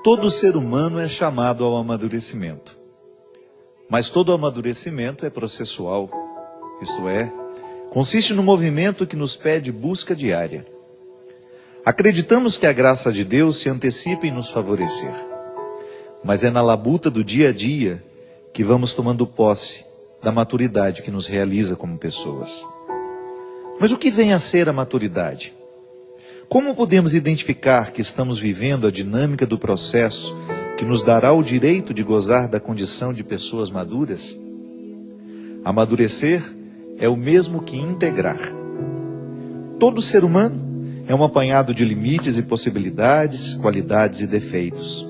Todo ser humano é chamado ao amadurecimento. Mas todo amadurecimento é processual, isto é, consiste no movimento que nos pede busca diária. Acreditamos que a graça de Deus se antecipa em nos favorecer. Mas é na labuta do dia a dia que vamos tomando posse da maturidade que nos realiza como pessoas. Mas o que vem a ser a maturidade? Como podemos identificar que estamos vivendo a dinâmica do processo que nos dará o direito de gozar da condição de pessoas maduras? Amadurecer é o mesmo que integrar. Todo ser humano é um apanhado de limites e possibilidades, qualidades e defeitos.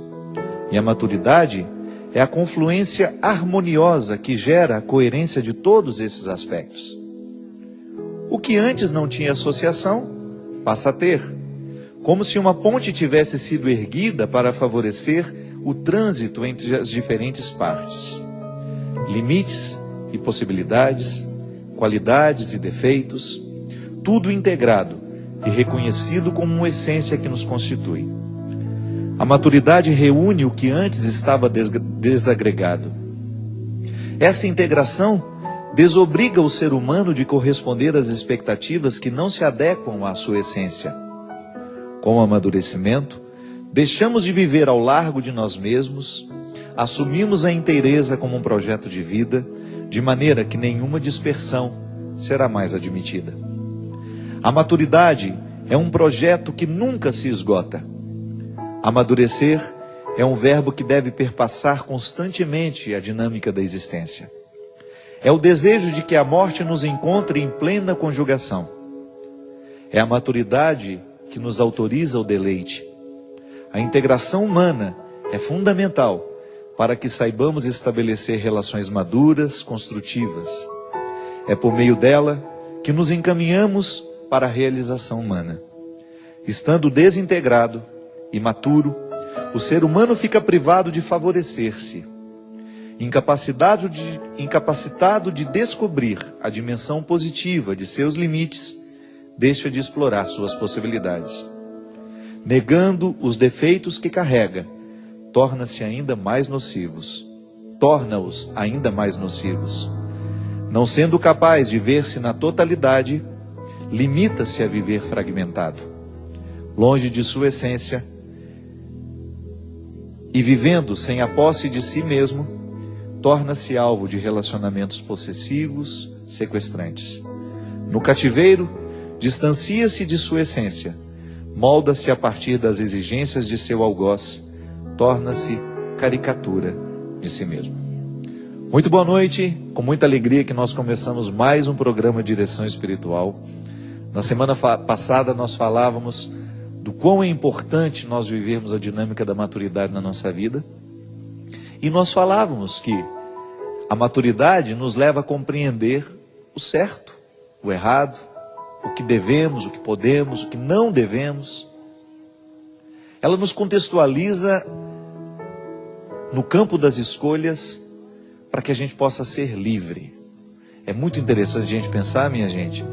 E a maturidade é a confluência harmoniosa que gera a coerência de todos esses aspectos. O que antes não tinha associação, passa a ter, como se uma ponte tivesse sido erguida para favorecer o trânsito entre as diferentes partes. Limites e possibilidades, qualidades e defeitos, tudo integrado e reconhecido como uma essência que nos constitui. A maturidade reúne o que antes estava desagregado. Esta integração desobriga o ser humano de corresponder às expectativas que não se adequam à sua essência. Com o amadurecimento, deixamos de viver ao largo de nós mesmos, assumimos a inteireza como um projeto de vida, de maneira que nenhuma dispersão será mais admitida. A maturidade é um projeto que nunca se esgota. Amadurecer é um verbo que deve perpassar constantemente a dinâmica da existência. É o desejo de que a morte nos encontre em plena conjugação. É a maturidade que nos autoriza o deleite. A integração humana é fundamental para que saibamos estabelecer relações maduras, construtivas. É por meio dela que nos encaminhamos para a realização humana. Estando desintegrado, imaturo, o ser humano fica privado de favorecer-se, incapacitado de descobrir a dimensão positiva de seus limites, deixa de explorar suas possibilidades. Negando os defeitos que carrega, torna-os ainda mais nocivos. Não sendo capaz de ver-se na totalidade, limita-se a viver fragmentado, longe de sua essência, e vivendo sem a posse de si mesmo, torna-se alvo de relacionamentos possessivos, sequestrantes. No cativeiro, distancia-se de sua essência, molda-se a partir das exigências de seu algoz, torna-se caricatura de si mesmo. Muito boa noite, com muita alegria que nós começamos mais um programa Direção Espiritual. Na semana passada nós falávamos do quão é importante nós vivermos a dinâmica da maturidade na nossa vida. E nós falávamos que a maturidade nos leva a compreender o certo, o errado, o que devemos, o que podemos, o que não devemos. Ela nos contextualiza no campo das escolhas para que a gente possa ser livre. É muito interessante a gente pensar, minha gente,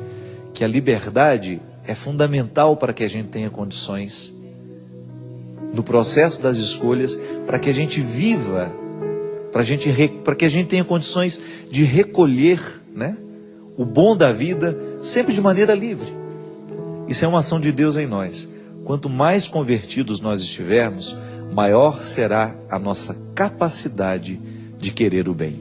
que a liberdade é fundamental para que a gente tenha condições no processo das escolhas, para que a gente viva, para que a gente tenha condições de recolher, né, o bom da vida, sempre de maneira livre. Isso é uma ação de Deus em nós. Quanto mais convertidos nós estivermos, maior será a nossa capacidade de querer o bem.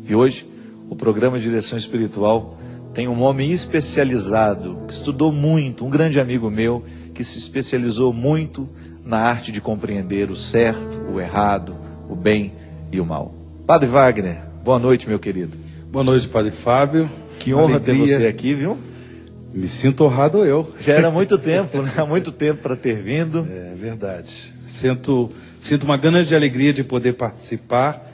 E hoje, o programa Direção Espiritual tem um homem especializado, que estudou muito, um grande amigo meu, que se especializou muito na arte de compreender o certo, o errado, o bem e o mal. Padre Wagner, boa noite, meu querido. Boa noite, Padre Fábio. Que honra ter você aqui, viu? Me sinto honrado eu. Já era muito tempo, né? Há muito tempo para ter vindo. É verdade. Sinto uma grande alegria de poder participar,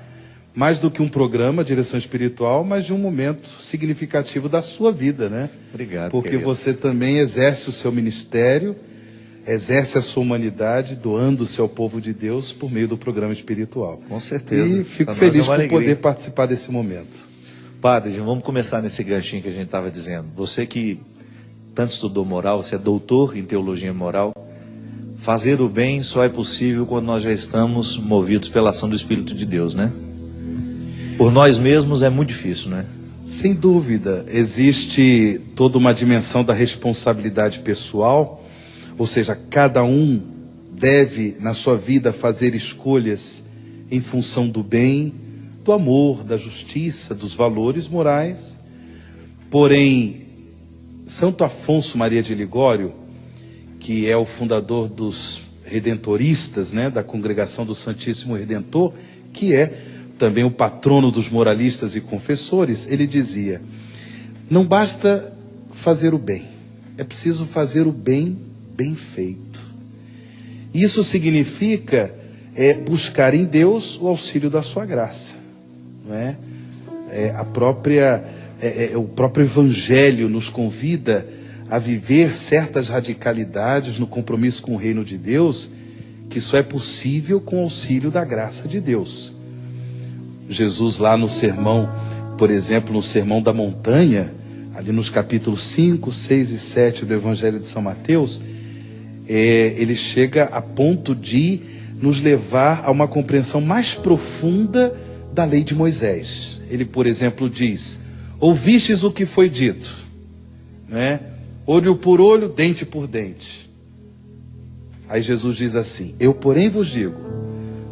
mais do que um programa, Direção Espiritual, mas de um momento significativo da sua vida, né? Obrigado, porque querido. Você também exerce o seu ministério, exerce a sua humanidade, doando-se ao povo de Deus por meio do programa espiritual. Com certeza. E fico feliz por poder participar desse momento. Padre, vamos começar nesse ganchinho que a gente estava dizendo. Você que tanto estudou moral, você é doutor em teologia moral, fazer o bem só é possível quando nós já estamos movidos pela ação do Espírito de Deus, né? Por nós mesmos é muito difícil, né? Sem dúvida, existe toda uma dimensão da responsabilidade pessoal, ou seja, cada um deve, na sua vida, fazer escolhas em função do bem, do amor, da justiça, dos valores morais. Porém, Santo Afonso Maria de Ligório, que é o fundador dos redentoristas, né, da Congregação do Santíssimo Redentor, que é também o patrono dos moralistas e confessores, ele dizia: não basta fazer o bem, é preciso fazer o bem bem feito. Isso significa buscar em Deus o auxílio da sua graça, não é? O próprio Evangelho nos convida a viver certas radicalidades no compromisso com o reino de Deus, que só é possível com o auxílio da graça de Deus. Jesus lá no sermão, por exemplo, no Sermão da Montanha, ali nos capítulos 5, 6 e 7 do Evangelho de São Mateus, ele chega a ponto de nos levar a uma compreensão mais profunda da lei de Moisés. Ele, por exemplo, diz: ouvistes o que foi dito, né? Olho por olho, dente por dente. Aí Jesus diz assim: eu, porém, vos digo,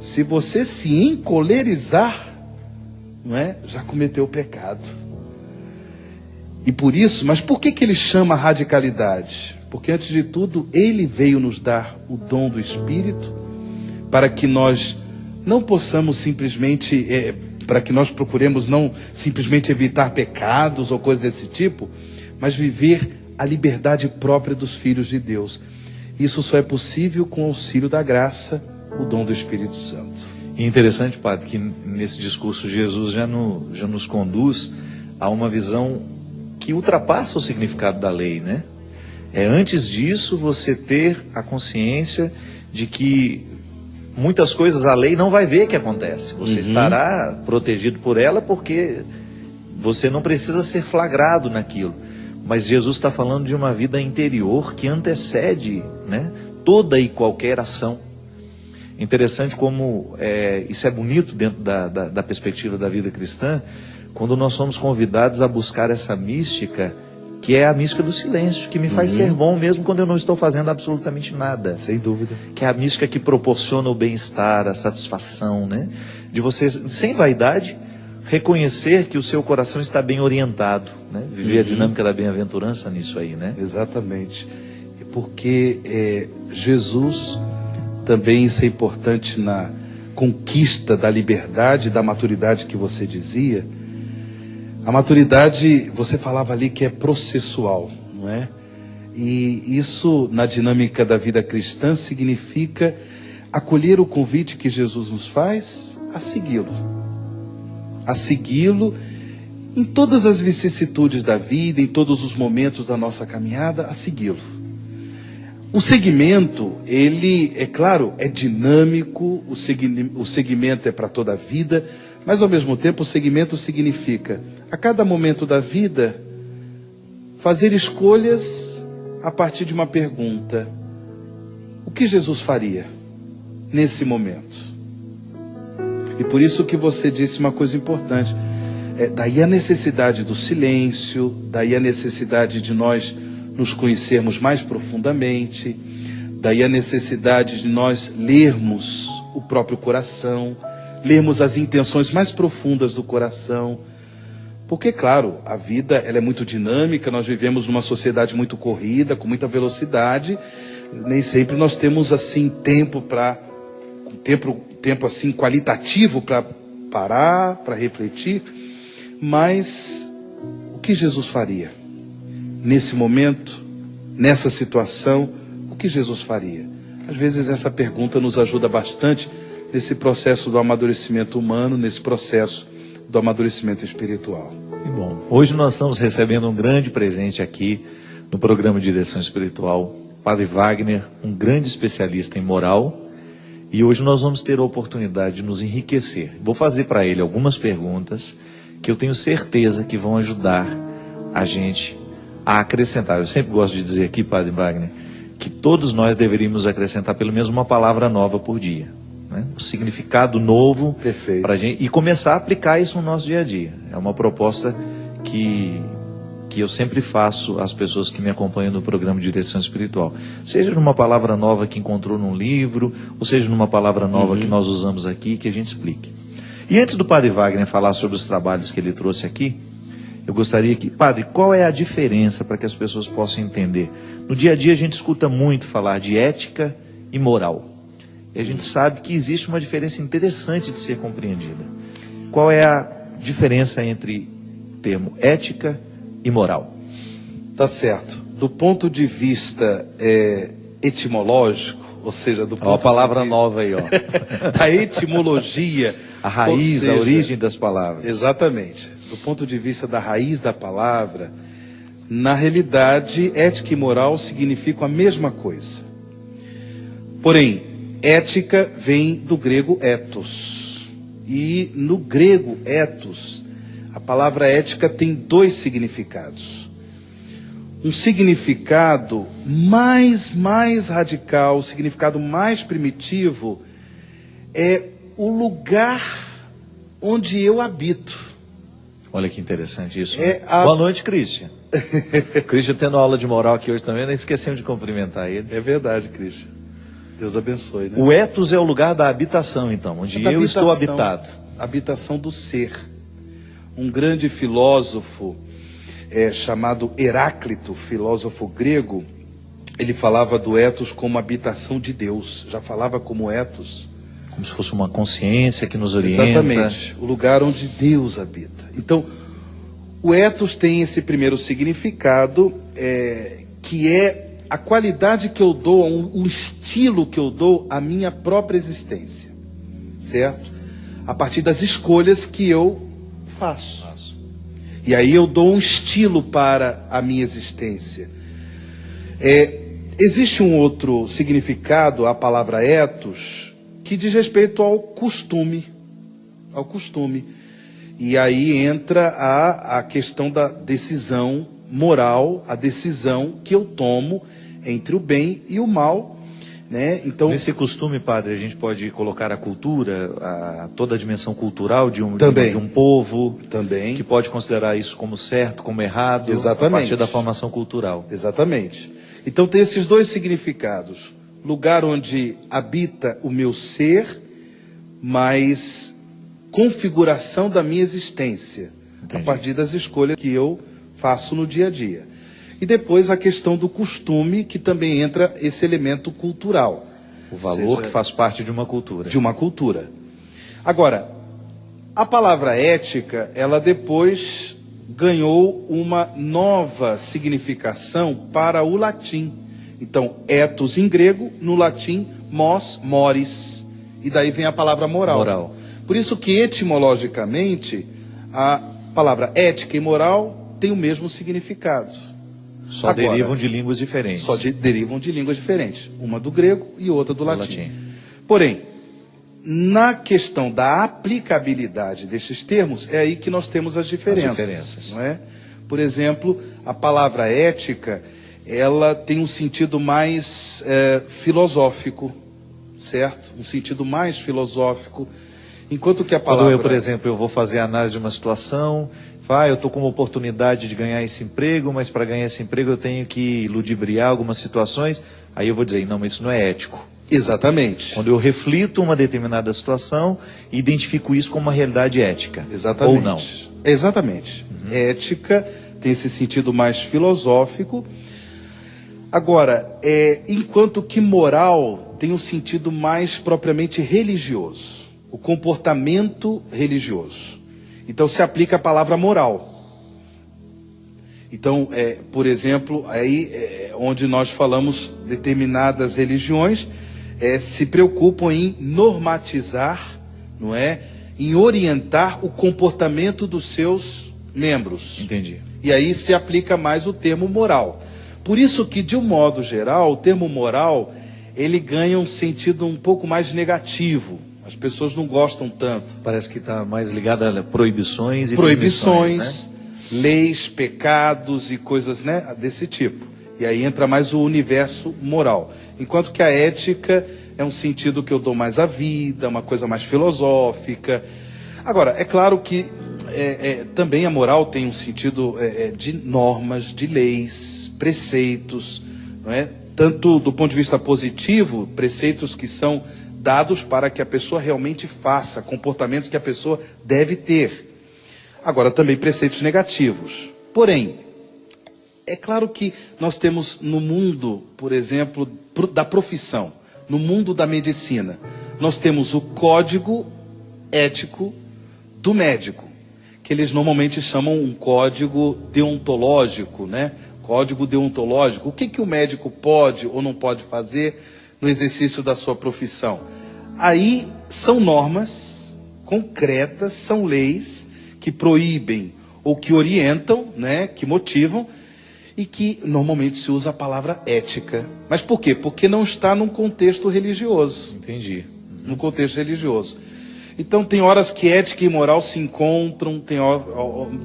se você se encolerizar, não é? Já cometeu o pecado. E por isso, mas por que ele chama radicalidade? Porque antes de tudo, ele veio nos dar o dom do Espírito, para que nós não possamos simplesmente, para que nós procuremos não simplesmente evitar pecados ou coisas desse tipo, mas viver a liberdade própria dos filhos de Deus. Isso só é possível com o auxílio da graça, o dom do Espírito Santo. E interessante, padre, que nesse discurso Jesus já nos conduz a uma visão que ultrapassa o significado da lei, né? Antes disso, você ter a consciência de que muitas coisas a lei não vai ver que acontece. Você estará protegido por ela porque você não precisa ser flagrado naquilo. Mas Jesus está falando de uma vida interior que antecede, né, toda e qualquer ação. Interessante como isso é bonito dentro da perspectiva da vida cristã, quando nós somos convidados a buscar essa mística, que é a mística do silêncio, que me faz ser bom mesmo quando eu não estou fazendo absolutamente nada. Sem dúvida. Que é a mística que proporciona o bem-estar, a satisfação, né? De você, sem vaidade, reconhecer que o seu coração está bem orientado, né? Viver a dinâmica da bem-aventurança nisso aí, né? Exatamente. Porque Jesus, também isso é importante na conquista da liberdade, da maturidade que você dizia. A maturidade, você falava ali que é processual, não é? E isso, na dinâmica da vida cristã, significa acolher o convite que Jesus nos faz a segui-lo. A segui-lo em todas as vicissitudes da vida, em todos os momentos da nossa caminhada, a segui-lo. O seguimento, ele, é claro, é dinâmico, o seguimento é para toda a vida, mas ao mesmo tempo o seguimento significa, a cada momento da vida, fazer escolhas a partir de uma pergunta: o que Jesus faria nesse momento? E por isso que você disse uma coisa importante, daí a necessidade do silêncio, daí a necessidade de nós nos conhecermos mais profundamente, daí a necessidade de nós lermos o próprio coração, lermos as intenções mais profundas do coração, porque, claro, a vida ela é muito dinâmica, nós vivemos numa sociedade muito corrida, com muita velocidade, nem sempre nós temos assim tempo assim qualitativo para parar, para refletir, mas o que Jesus faria nesse momento, nessa situação? O que Jesus faria? Às vezes essa pergunta nos ajuda bastante nesse processo do amadurecimento humano, nesse processo do amadurecimento espiritual. Que bom. Hoje nós estamos recebendo um grande presente aqui no programa de Direção Espiritual, Padre Wagner, um grande especialista em moral, e hoje nós vamos ter a oportunidade de nos enriquecer. Vou fazer para ele algumas perguntas que eu tenho certeza que vão ajudar a gente a acrescentar. Eu sempre gosto de dizer aqui, Padre Wagner, que todos nós deveríamos acrescentar pelo menos uma palavra nova por dia, né? Um significado novo para a gente, e começar a aplicar isso no nosso dia a dia. É uma proposta que eu sempre faço às pessoas que me acompanham no programa de direção espiritual. Seja numa palavra nova que encontrou num livro, ou seja numa palavra nova que nós usamos aqui, que a gente explique. E antes do Padre Wagner falar sobre os trabalhos que ele trouxe aqui, eu gostaria que... Padre, qual é a diferença para que as pessoas possam entender? No dia a dia a gente escuta muito falar de ética e moral. E a gente sabe que existe uma diferença interessante de ser compreendida. Qual é a diferença entre o termo ética e moral? Tá certo. Do ponto de vista etimológico, ou seja, do ponto uma palavra de vista nova aí, ó. da etimologia, a raiz, a origem das palavras. Exatamente. Do ponto de vista da raiz da palavra, na realidade, ética e moral significam a mesma coisa. Porém, ética vem do grego ethos. E no grego ethos, a palavra ética tem dois significados. Um significado mais radical, o significado mais primitivo, é o lugar onde eu habito. Olha que interessante isso. Boa noite, Christian. Christian tendo aula de moral aqui hoje também, não esquecemos de cumprimentar ele. É verdade, Christian. Deus abençoe, né? O ethos é o lugar da habitação, então, onde eu estou habitado. Habitação do ser. Um grande filósofo chamado Heráclito, filósofo grego, ele falava do ethos como habitação de Deus. Já falava como ethos. Como se fosse uma consciência que nos orienta. Exatamente, o lugar onde Deus habita. Então, o ethos tem esse primeiro significado, que é a qualidade que eu dou, um estilo que eu dou à minha própria existência, certo? A partir das escolhas que eu faço. E aí eu dou um estilo para a minha existência. Existe um outro significado, a palavra ethos, que diz respeito ao costume. Ao costume. E aí entra a questão da decisão moral, a decisão que eu tomo entre o bem e o mal, né? Então, nesse costume, padre, a gente pode colocar a cultura, toda a dimensão cultural de um povo, também, que pode considerar isso como certo, como errado, exatamente, a partir da formação cultural. Exatamente. Então tem esses dois significados: lugar onde habita o meu ser, mas configuração da minha existência. Entendi. A partir das escolhas que eu faço no dia a dia. E depois a questão do costume, que também entra esse elemento cultural. O valor que faz parte de uma cultura. De uma cultura. Agora, a palavra ética, ela depois ganhou uma nova significação para o latim. Então, ethos em grego, no latim, mores. E daí vem a palavra moral. Por isso que, etimologicamente, a palavra ética e moral tem o mesmo significado. Só derivam de línguas diferentes. Derivam de línguas diferentes. Uma do grego e outra do latim. Porém, na questão da aplicabilidade desses termos, é aí que nós temos as diferenças. Não é? Por exemplo, a palavra ética, ela tem um sentido mais filosófico, certo? Um sentido mais filosófico. Enquanto que a palavra... Quando eu, por exemplo, eu vou fazer a análise de uma situação, eu estou com uma oportunidade de ganhar esse emprego, mas para ganhar esse emprego eu tenho que ludibriar algumas situações, aí eu vou dizer, não, mas isso não é ético. Exatamente. Quando eu reflito uma determinada situação e identifico isso como uma realidade ética. Exatamente. Ou não. Exatamente. Ética tem esse sentido mais filosófico. Agora, enquanto que moral tem um sentido mais propriamente religioso. O comportamento religioso. Então se aplica a palavra moral. Então, por exemplo, aí onde nós falamos determinadas religiões se preocupam em normatizar, não é? Em orientar o comportamento dos seus membros. Entendi. E aí se aplica mais o termo moral. Por isso que, de um modo geral, o termo moral, ele ganha um sentido um pouco mais negativo. As pessoas não gostam tanto. Parece que está mais ligado a proibições e proibições, né? Leis, pecados e coisas, né, desse tipo. E aí entra mais o universo moral. Enquanto que a ética é um sentido que eu dou mais à vida, uma coisa mais filosófica. Agora, é claro que também a moral tem um sentido de normas, de leis, preceitos, não é? Tanto do ponto de vista positivo, preceitos que são dados para que a pessoa realmente faça, comportamentos que a pessoa deve ter. Agora, também preceitos negativos. Porém, é claro que nós temos no mundo, por exemplo, da profissão, no mundo da medicina, nós temos o código ético do médico, que eles normalmente chamam um código deontológico, né? Código deontológico. O que o médico pode ou não pode fazer no exercício da sua profissão? Aí são normas concretas, são leis que proíbem ou que orientam, né? Que motivam, e que normalmente se usa a palavra ética. Mas por quê? Porque não está num contexto religioso. Entendi. No contexto religioso. Então tem horas que ética e moral se encontram, tem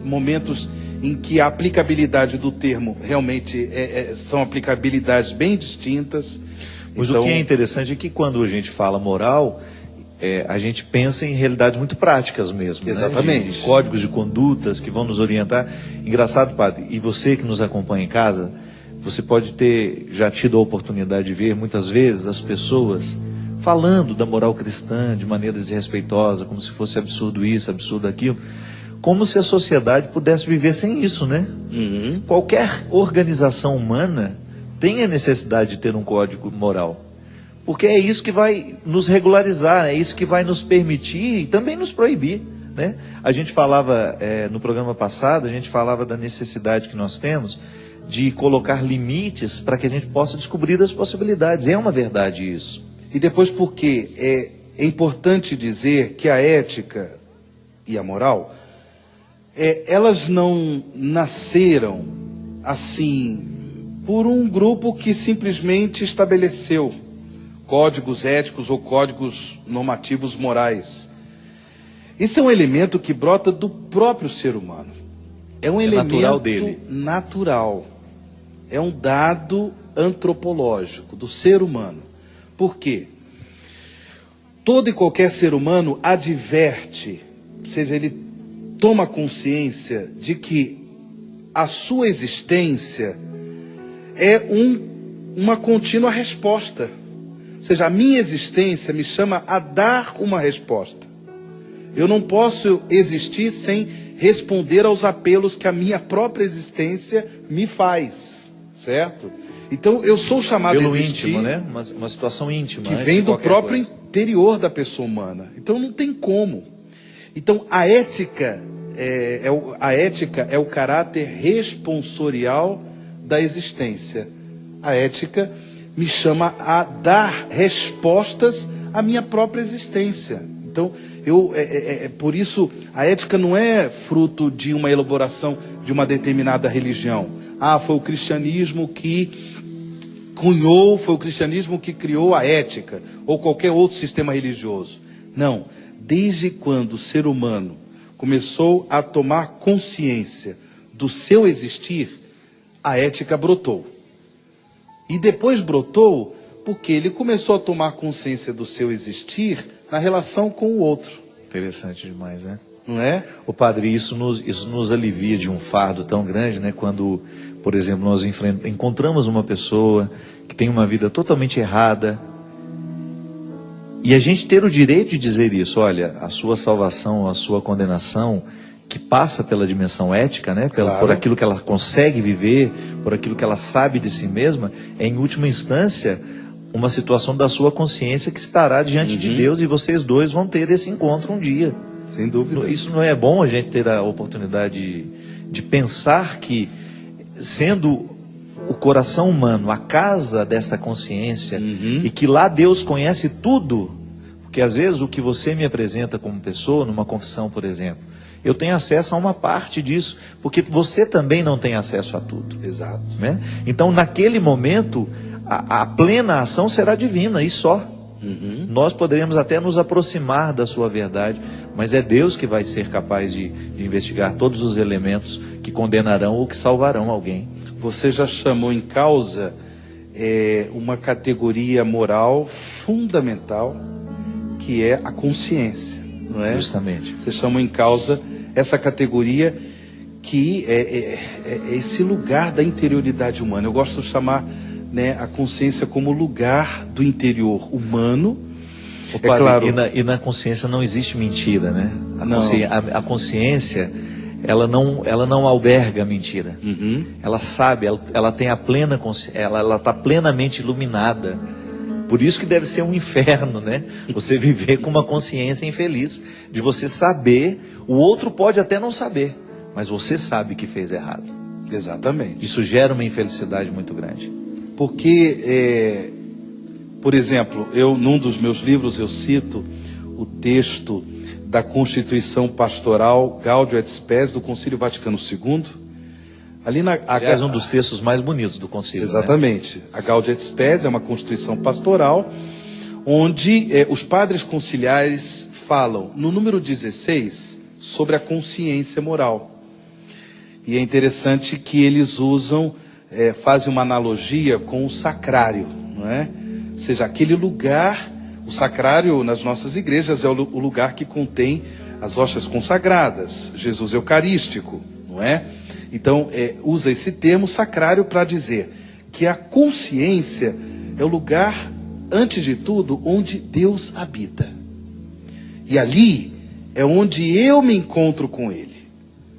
momentos em que a aplicabilidade do termo realmente são aplicabilidades bem distintas. Mas então, o que é interessante é que quando a gente fala moral, a gente pensa em realidades muito práticas mesmo. Exatamente. Né? De códigos de condutas que vão nos orientar. Engraçado, padre, e você que nos acompanha em casa, você pode ter já tido a oportunidade de ver muitas vezes as pessoas falando da moral cristã de maneira desrespeitosa, como se fosse absurdo isso, absurdo aquilo, como se a sociedade pudesse viver sem isso, né? Uhum. Qualquer organização humana tem a necessidade de ter um código moral, porque é isso que vai nos regularizar, é isso que vai nos permitir e também nos proibir, né? A gente falava, no programa passado, a gente falava da necessidade que nós temos de colocar limites para que a gente possa descobrir as possibilidades. É uma verdade isso. E depois porque é importante dizer que a ética e a moral, elas não nasceram assim por um grupo que simplesmente estabeleceu códigos éticos ou códigos normativos morais. Isso é um elemento que brota do próprio ser humano. É um elemento natural dele. Natural. É um dado antropológico do ser humano. Por quê? Todo e qualquer ser humano adverte, ou seja, ele toma consciência de que a sua existência é uma contínua resposta. Ou seja, a minha existência me chama a dar uma resposta. Eu não posso existir sem responder aos apelos que a minha própria existência me faz, certo? Então eu sou chamado pelo a existir, íntimo, né? Uma situação íntima, que vem do próprio interior da pessoa humana. Então não tem como. Então a ética é o caráter responsorial da existência. A ética me chama a dar respostas à minha própria existência. Então por isso a ética não é fruto de uma elaboração de uma determinada religião. Foi o cristianismo que cunhou, foi o cristianismo que criou a ética, ou qualquer outro sistema religioso. Não, desde quando o ser humano começou a tomar consciência do seu existir, a ética brotou. E depois brotou porque ele começou a tomar consciência do seu existir na relação com o outro. Interessante demais, né? Não é? Ô padre, isso nos alivia de um fardo tão grande, né? Quando, por exemplo, nós encontramos uma pessoa que tem uma vida totalmente errada, e a gente ter o direito de dizer isso, olha, a sua salvação, a sua condenação, que passa pela dimensão ética, né? Claro. Por aquilo que ela consegue viver, por aquilo que ela sabe de si mesma, é em última instância uma situação da sua consciência que estará diante de Deus, e vocês dois vão ter esse encontro um dia. Sem dúvida. Isso não é bom a gente ter a oportunidade de pensar que, sendo o coração humano a casa desta consciência, e que lá Deus conhece tudo, porque às vezes o que você me apresenta como pessoa, numa confissão, por exemplo, eu tenho acesso a uma parte disso, porque você também não tem acesso a tudo. Exato. Né? Então, naquele momento, a plena ação será divina, e só. Nós poderemos até nos aproximar da sua verdade, mas é Deus que vai ser capaz de investigar todos os elementos que condenarão ou que salvarão alguém. você já chamou em causa uma categoria moral fundamental, que é a consciência, não é? Justamente. Você chamou em causa essa categoria que é esse lugar da interioridade humana. Eu gosto de chamar, né, a consciência como lugar do interior humano. Opa, claro. E na consciência não existe mentira, né? A consciência, ela não alberga mentira. Uhum. Ela sabe, ela tem a plena consciência, ela está plenamente iluminada. Por isso que deve ser um inferno, né? Você viver com uma consciência infeliz, de você saber, o outro pode até não saber, mas você sabe que fez errado. Exatamente. Isso gera uma infelicidade muito grande. Porque, por exemplo, num dos meus livros eu cito o texto da Constituição Pastoral Gaudium et Spes do Concílio Vaticano II. Aliás, um dos textos mais bonitos do concílio. Exatamente. Né? A Gaudium et Spes é uma Constituição Pastoral, onde os padres conciliares falam, no número 16, sobre a consciência moral. E é interessante que eles fazem uma analogia com o sacrário, não é? Ou seja, aquele lugar, o sacrário nas nossas igrejas é o lugar que contém as hóstias consagradas, Jesus Eucarístico, não é? Então, usa esse termo sacrário para dizer que a consciência é o lugar, antes de tudo, onde Deus habita. E ali é onde eu me encontro com Ele.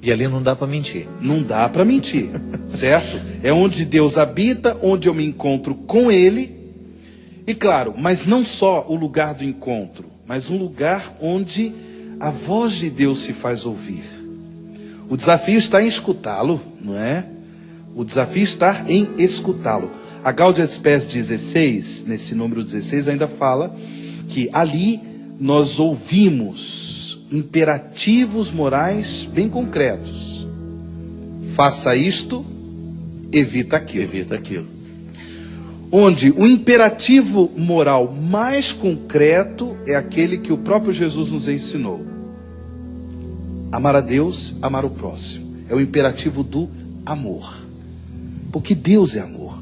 E ali não dá para mentir. Não dá para mentir, certo? É onde Deus habita, onde eu me encontro com Ele. E claro, mas não só o lugar do encontro, mas um lugar onde a voz de Deus se faz ouvir. O desafio está em escutá-lo, não é? O desafio está em escutá-lo. A Gaudium et Spes 16, nesse número 16, ainda fala que ali nós ouvimos imperativos morais bem concretos. Faça isto, evita aquilo. Evita aquilo. Onde o imperativo moral mais concreto é aquele que o próprio Jesus nos ensinou. Amar a Deus, amar o próximo. É o imperativo do amor. Porque Deus é amor.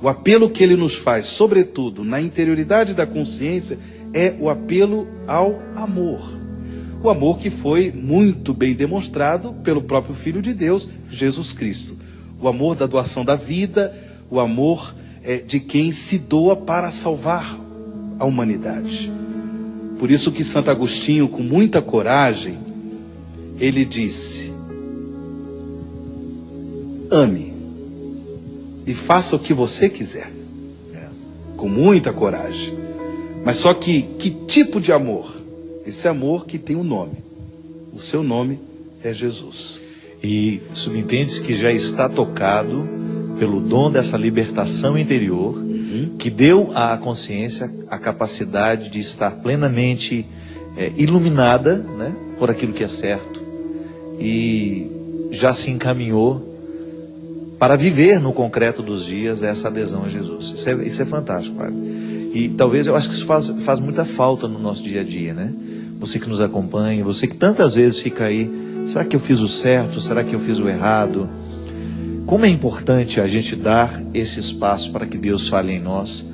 O apelo que Ele nos faz, sobretudo na interioridade da consciência, é o apelo ao amor. O amor que foi muito bem demonstrado pelo próprio Filho de Deus, Jesus Cristo. O amor da doação da vida, o amor de quem se doa para salvar a humanidade. Por isso que Santo Agostinho, com muita coragem, ele disse: ame e faça o que você quiser. Com muita coragem. Mas só que tipo de amor? Esse amor que tem um nome. O seu nome é Jesus. E subentende-se que já está tocado pelo dom dessa libertação interior, que deu à consciência a capacidade de estar plenamente iluminada, né, por aquilo que é certo, e já se encaminhou para viver no concreto dos dias essa adesão a Jesus. Isso é fantástico, Padre. E talvez eu acho que isso faz muita falta no nosso dia a dia, né? Você que nos acompanha, você que tantas vezes fica aí, será que eu fiz o certo? Será que eu fiz o errado? Como é importante a gente dar esse espaço para que Deus fale em nós,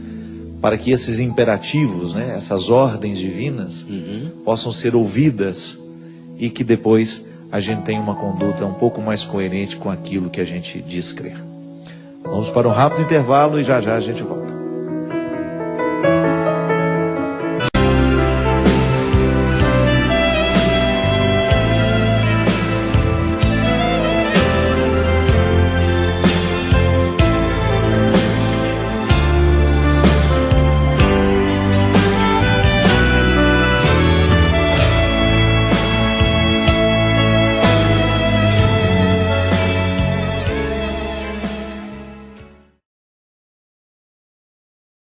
para que esses imperativos, né, essas ordens divinas, possam ser ouvidas e que depois a gente tenha uma conduta um pouco mais coerente com aquilo que a gente diz crer. Vamos para um rápido intervalo e já já a gente volta.